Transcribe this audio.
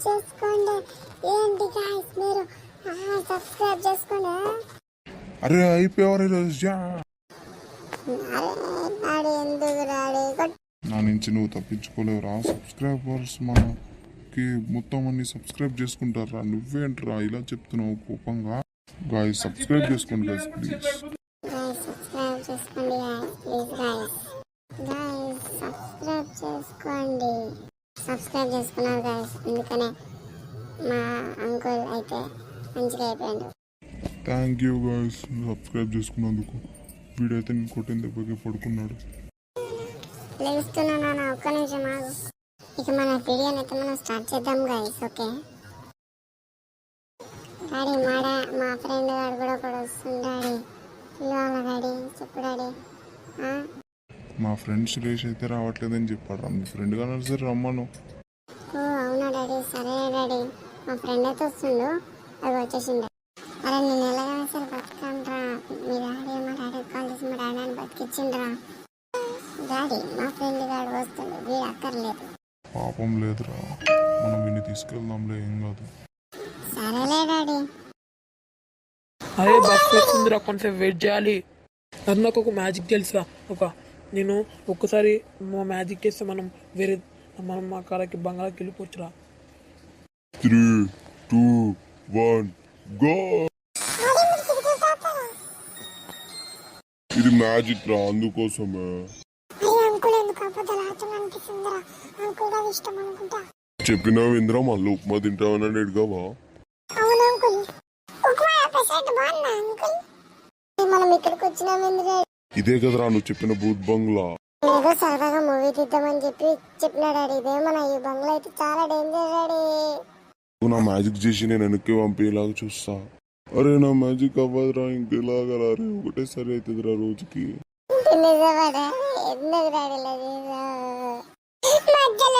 చేసుకోండి. ఏంటి గాయ్స్ మీరు సబ్స్క్రైబ్ చేసుకోండి. అరే అయిపోయారు ఎందుకు రాడి నా నుంచి నువ్వు తప్పించుకోలేవురా. సబ్స్క్రైబర్స్ మనకి మొత్తం అన్ని సబ్స్క్రైబ్ చేసుకుంటారా, నువ్వేంట్రా ఇలా చెప్తున్నావు కోపంగా. గాయస్ సబ్స్క్రైబ్ చేసుకోండి గాయస్ ప్లీజ్. సబ్స్క్రైబ్ చేసుకోండి ప్లీజ్ సబ్స్క్రైబ్ చేసుకోండి. సబ్స్క్రైబ్ చేసుకున్నారు గాయస్, అందుకనే మా అంకుల్ అయితే మంచిగా అయిపోయాడు. థ్యాంక్ యూ గాయస్ సబ్స్క్రైబ్ చేసుకున్నందుకు. వీడైతే నేను కొట్టిన దెబ్బకి పడుకున్నాడు. లేస్తున్నాను ఒక్క నిమిషం ఆగు. ఇక మన వీడియోని అయితే మనం స్టార్ట్ చేద్దాం గాయస్. ఓకే డాడీ మా ఫ్రెండ్ గారు కూడా ఒకడు వస్తుంది డాడీ. పిలవాలా డాడీ? చెప్పు డాడీ. మా ఫ్రెండ్ సురేష్ అయితే రావట్లేదని చెప్పాడు. మీ ఫ్రెండ్ కానీ సరే రమ్మను. ఓ అవునా డాడీ, సరే డాడీ. మా ఫ్రెండ్ అయితే వస్తుండు, అది వచ్చేసిండు. అరే నేను ఎలాగైనా సరే బతుకండ్రా. మీ డాడీ మా డాడీ కాల్ చేసి మా డాడీ బతికిచ్చిండ్రా. డాడీ మా ఫ్రెండ్ గారు వస్తుండు, వీడు అక్కర్లేదు. పాపం లేదురా, మనం వీడిని తీసుకెళ్దాంలే, ఏం కాదు. సరేలే డాడీ. అరే బస్ వస్తుందిరా, కొంచెం వెయిట్ చేయాలి. అది నాకు ఒక మ్యాజిక్ తెలుసా. నేను ఒక్కసారి మా మ్యాజిక్ చేస్తే మనం మా కాడకి బంగాళాకి వెళ్ళిపోవచ్చురా. 3, 2, 1 గో. ఇది మ్యాజిక్ రా, అందుకోసమే. చెప్పినావు ఇంద్రా, మళ్ళీ ఉప్మా తింటావని అడిగావా? మనం ఇక్కడికి వచ్చినాం. ఇదే కదరా నువ్వు చెప్పిన భూత్ బంగ్లా. ఏదో సరదాగా మూవీ తీద్దామని చెప్పినా డాడీ. ఇదేమన్నా ఈ బంగ్లా అయితే చాలా డేంజర్ డాడీ. నువ్వు నా మ్యాజిక్ చేసి నేను వెనక్కి పంపేలాగా చూస్తా. అరే నా మ్యాజిక్ అవ్వదురా, ఇంకెలాగా రా. ఒకటేసారి అవుతుందిరా రోజుకి. నిజమా డాడీ? ఎందుకు డాడీ మధ్యలో